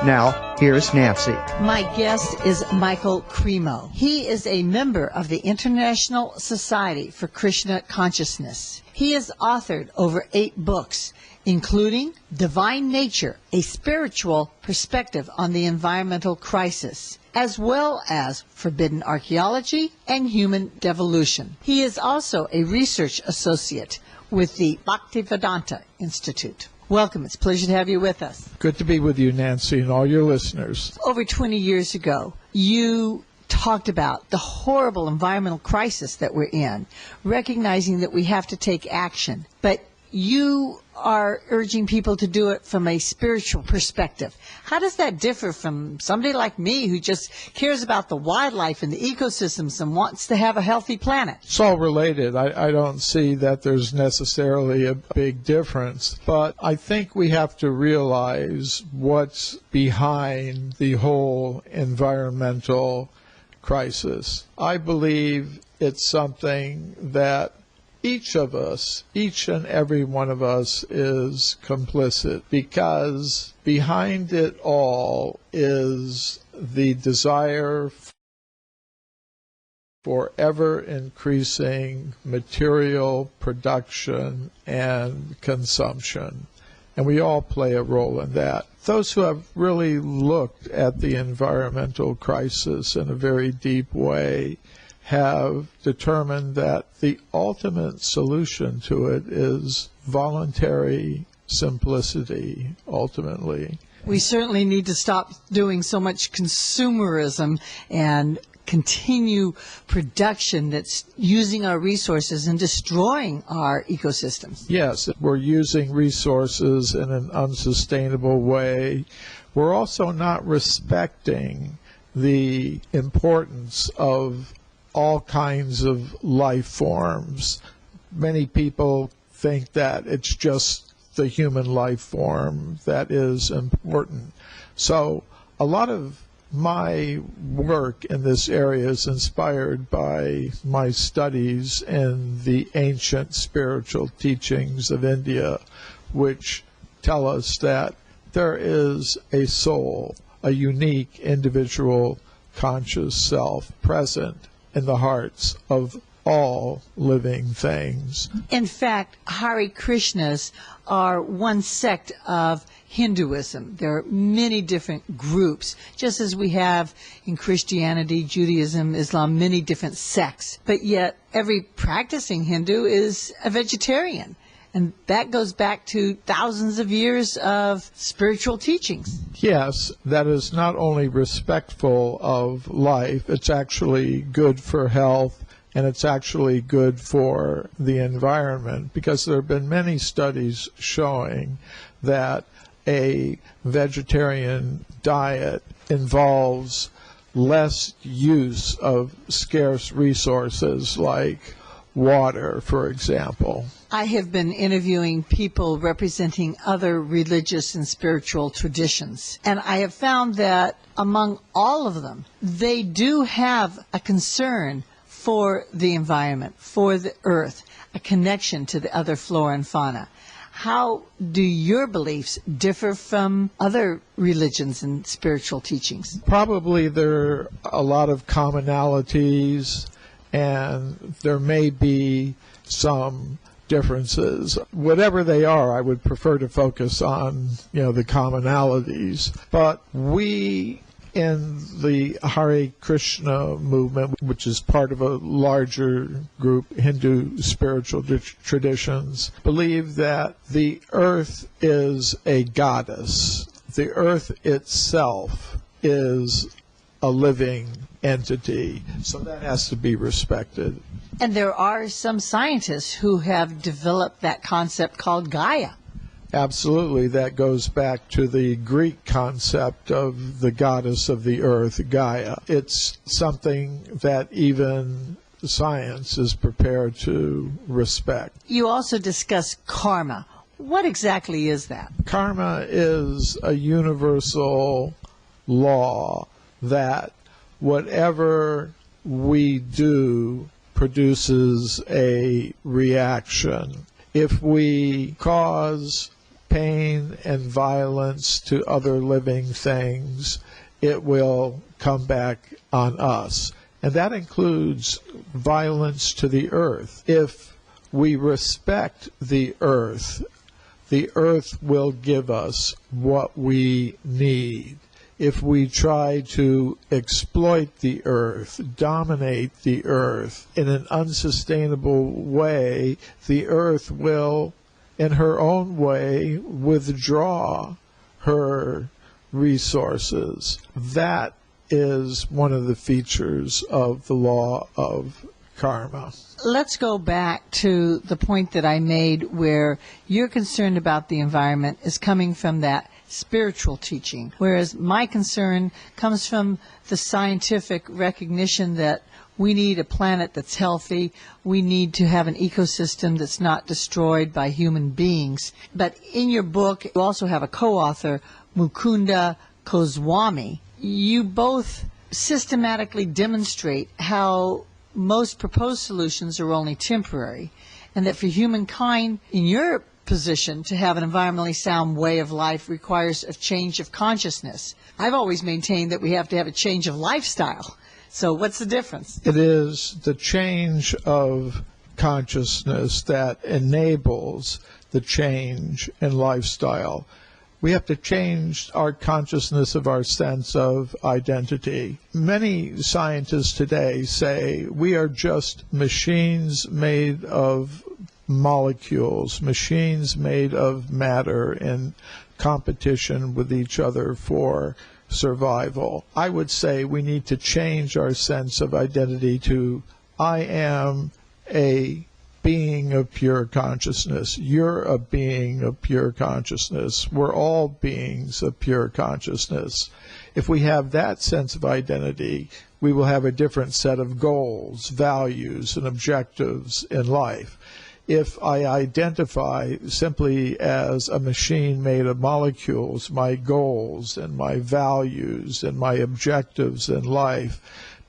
Now, here's Nancy. My guest is Michael Cremo. He is a member of the International Society for Krishna Consciousness. He has authored over 8 books, including Divine Nature, a spiritual perspective on the environmental crisis, as well as Forbidden Archaeology and Human Devolution. He is also a research associate with the Bhaktivedanta Institute. Welcome. It's a pleasure to have you with us. Good to be with you, Nancy, and all your listeners. Over 20 years ago, you talked about the horrible environmental crisis that we're in, recognizing that we have to take action. But you are urging people to do it from a spiritual perspective. How does that differ from somebody like me who just cares about the wildlife and the ecosystems and wants to have a healthy planet? It's all related. I don't see that there's necessarily a big difference, but I think we have to realize what's behind the whole environmental crisis. I believe it's something that each of us, each and every one of us, is complicit, because behind it all is the desire for ever increasing material production and consumption. And we all play a role in that. Those who have really looked at the environmental crisis in a very deep way have determined that the ultimate solution to it is voluntary simplicity, ultimately. We certainly need to stop doing so much consumerism and continue production that's using our resources and destroying our ecosystems. Yes, we're using resources in an unsustainable way. We're also not respecting the importance of all kinds of life forms. Many people think that it's just the human life form that is important. So a lot of my work in this area is inspired by my studies in the ancient spiritual teachings of India, which tell us that there is a soul, a unique individual conscious self present in the hearts of all living things. In fact, Hare Krishnas are one sect of Hinduism. There are many different groups, just as we have in Christianity, Judaism, Islam, many different sects. But yet, every practicing Hindu is a vegetarian. And that goes back to thousands of years of spiritual teachings. Yes, that is not only respectful of life, it's actually good for health, and it's actually good for the environment, because there have been many studies showing that a vegetarian diet involves less use of scarce resources like water, for example. I have been interviewing people representing other religious and spiritual traditions, and I have found that among all of them, they do have a concern for the environment, for the earth, a connection to the other flora and fauna. How do your beliefs differ from other religions and spiritual teachings? Probably there are a lot of commonalities, and there may be some differences. Whatever they are, I would prefer to focus on, the commonalities. But we in the Hare Krishna movement, which is part of a larger group, Hindu spiritual traditions, believe that the earth is a goddess. The earth itself is a living entity, so that has to be respected. And there are some scientists who have developed that concept called Gaia. Absolutely. That goes back to the Greek concept of the goddess of the earth, Gaia. It's something that even science is prepared to respect. You also discuss karma. What exactly is that? Karma is a universal law that whatever we do produces a reaction. If we cause pain and violence to other living things, it will come back on us. And that includes violence to the earth. If we respect the earth will give us what we need. If we try to exploit the earth, dominate the earth in an unsustainable way, the earth will, in her own way, withdraw her resources. That is one of the features of the law of karma. Let's go back to the point that I made where you're concerned about the environment is coming from that spiritual teaching, whereas my concern comes from the scientific recognition that we need a planet that's healthy. We need to have an ecosystem that's not destroyed by human beings. But in your book, you also have a co-author, Mukunda Goswami. You both systematically demonstrate how most proposed solutions are only temporary, and that for humankind, in your position, to have an environmentally sound way of life requires a change of consciousness. I've always maintained that we have to have a change of lifestyle. So what's the difference? It is the change of consciousness that enables the change in lifestyle. We have to change our consciousness of our sense of identity. Many scientists today say we are just machines made of molecules, machines made of matter in competition with each other for survival. I would say we need to change our sense of identity to I am a being of pure consciousness. You're a being of pure consciousness. We're all beings of pure consciousness. If we have that sense of identity, we will have a different set of goals, values, and objectives in life. If I identify simply as a machine made of molecules, my goals and my values and my objectives in life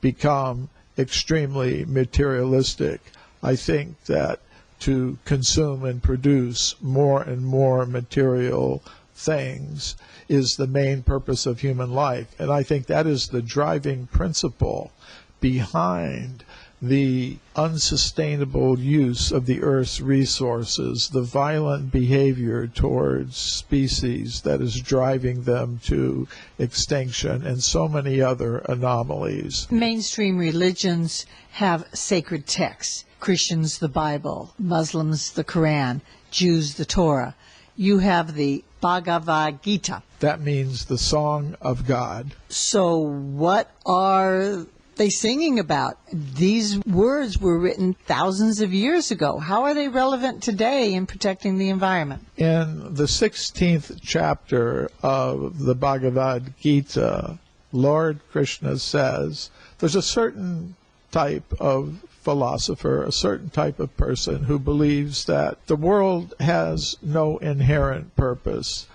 become extremely materialistic. I think that to consume and produce more and more material things is the main purpose of human life. And I think that is the driving principle behind the unsustainable use of the Earth's resources, the violent behavior towards species that is driving them to extinction, and so many other anomalies. Mainstream religions have sacred texts. Christians, the Bible. Muslims, the Quran. Jews, the Torah. You have the Bhagavad Gita. That means the Song of God. So what are they singing about? These words were written thousands of years ago. How are they relevant today in protecting the environment? In the 16th chapter of the Bhagavad Gita, Lord Krishna says there's a certain type of philosopher, a certain type of person who believes that the world has no inherent purpose.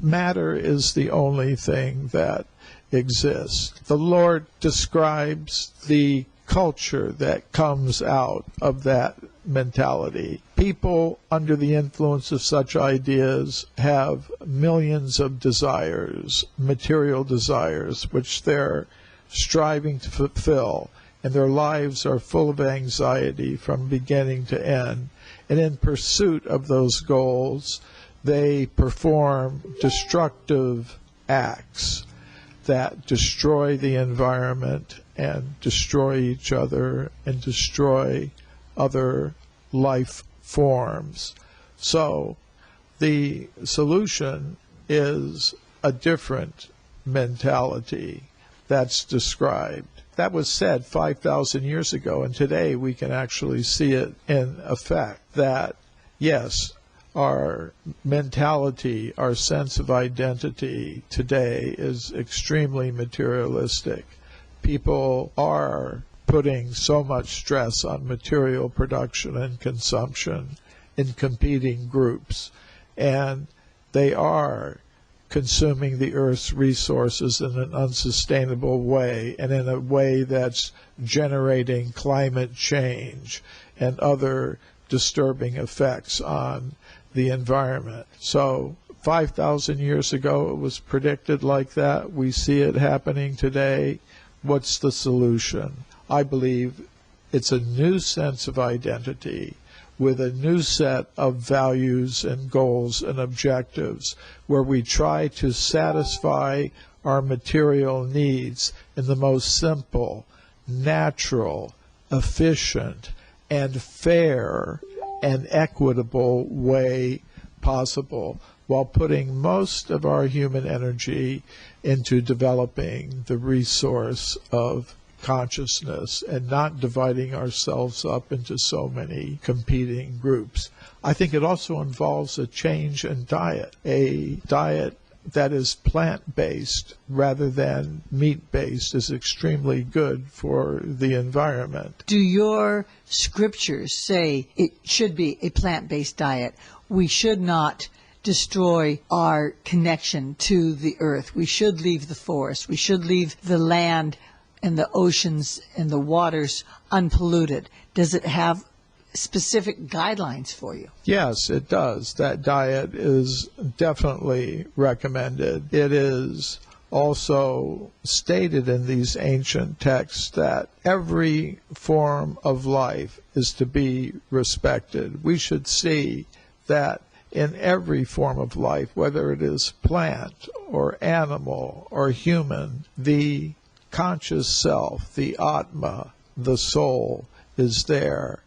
Matter is the only thing that exists. The Lord describes the culture that comes out of that mentality. People under the influence of such ideas have millions of desires, material desires, which they're striving to fulfill, and their lives are full of anxiety from beginning to end. And in pursuit of those goals, they perform destructive acts that destroy the environment and destroy each other and destroy other life forms. So the solution is a different mentality that's described. That was said 5,000 years ago, and today we can actually see it in effect. That, yes, our mentality, our sense of identity today is extremely materialistic. People are putting so much stress on material production and consumption in competing groups, and they are consuming the Earth's resources in an unsustainable way, and in a way that's generating climate change and other disturbing effects on the environment. So 5,000 years ago, it was predicted like that. We see it happening today. What's the solution? I believe it's a new sense of identity with a new set of values and goals and objectives where we try to satisfy our material needs in the most simple, natural, efficient, and fair and equitable way possible, while putting most of our human energy into developing the resource of consciousness and not dividing ourselves up into so many competing groups. I think it also involves a change in diet, a diet that is plant-based rather than meat-based is extremely good for the environment. Do your scriptures say it should be a plant-based diet? We should not destroy our connection to the earth. We should leave the forest. We should leave the land and the oceans and the waters unpolluted. Does it have specific guidelines for you? Yes, it does. That diet is definitely recommended. It is also stated in these ancient texts that every form of life is to be respected. We should see that in every form of life, whether it is plant or animal or human, the conscious self, the Atma, the soul, is there.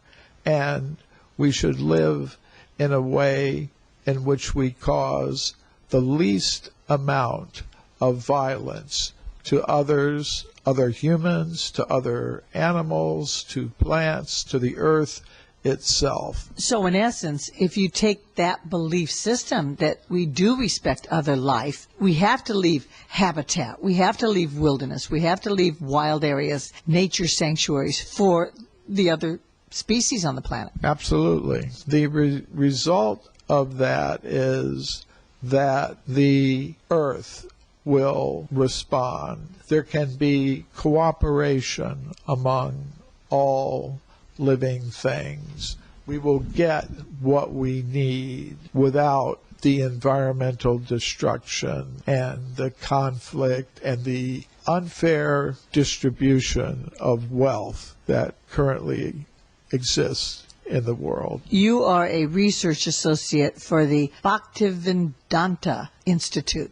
And we should live in a way in which we cause the least amount of violence to others, other humans, to other animals, to plants, to the earth itself. So in essence, if you take that belief system that we do respect other life, we have to leave habitat, we have to leave wilderness, we have to leave wild areas, nature sanctuaries for the other species on the planet. Absolutely. The result of that is that the earth will respond. There can be cooperation among all living things. We will get what we need without the environmental destruction and the conflict and the unfair distribution of wealth that currently exists in the world. You are a research associate for the Bhaktivedanta Institute.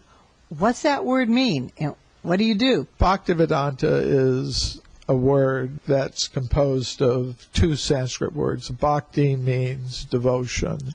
What's that word mean, and what do you do? Bhaktivedanta is a word that's composed of two Sanskrit words. Bhakti means devotion.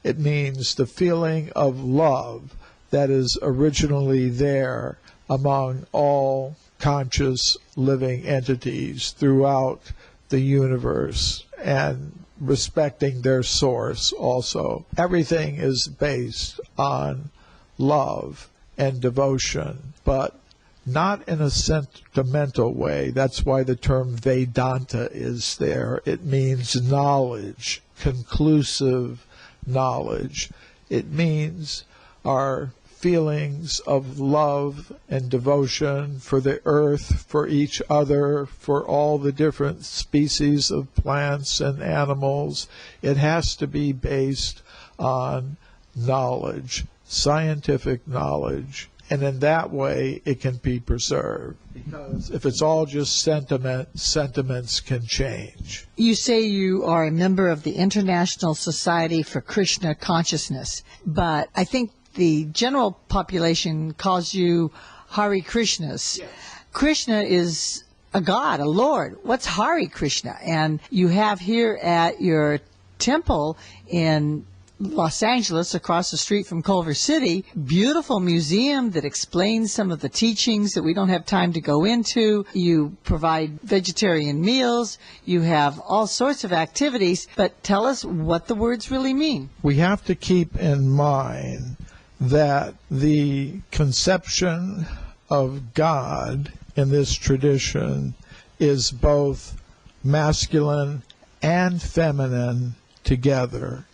It means the feeling of love that is originally there among all conscious living entities throughout the universe, and respecting their source also. Everything is based on love and devotion, but not in a sentimental way. That's why the term Vedanta is there. It means knowledge, conclusive knowledge. It means our feelings of love and devotion for the earth, for each other, for all the different species of plants and animals. It has to be based on knowledge, scientific knowledge, and in that way it can be preserved. Because if it's all just sentiment, sentiments can change. You say you are a member of the International Society for Krishna Consciousness, but I think the general population calls you Hare Krishnas. Yes. Krishna is a god, a lord. What's Hare Krishna? And you have here at your temple in Los Angeles, across the street from Culver City, beautiful museum that explains some of the teachings that we don't have time to go into. You provide vegetarian meals. You have all sorts of activities. But tell us what the words really mean. We have to keep in mind that the conception of God in this tradition is both masculine and feminine together.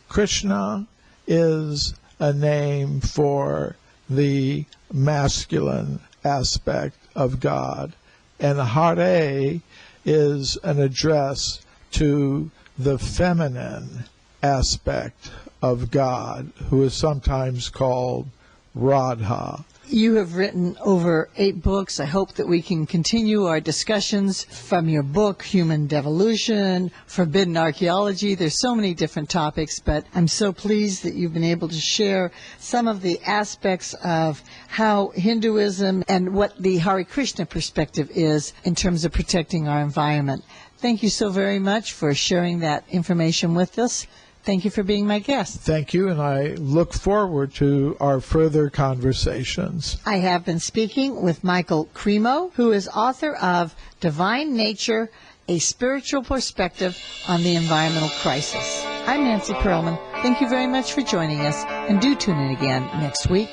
Krishna is a name for the masculine aspect of God, and Hare is an address to the feminine aspect of God, who is sometimes called Radha. You have written over 8 books. I hope that we can continue our discussions from your book, Human Devolution, Forbidden Archaeology. There's so many different topics, but I'm so pleased that you've been able to share some of the aspects of how Hinduism and what the Hare Krishna perspective is in terms of protecting our environment. Thank you so very much for sharing that information with us. Thank you for being my guest. Thank you, and I look forward to our further conversations. I have been speaking with Michael Cremo, who is author of Divine Nature, A Spiritual Perspective on the Environmental Crisis. I'm Nancy Pearlman. Thank you very much for joining us, and do tune in again next week.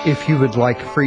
If you would like free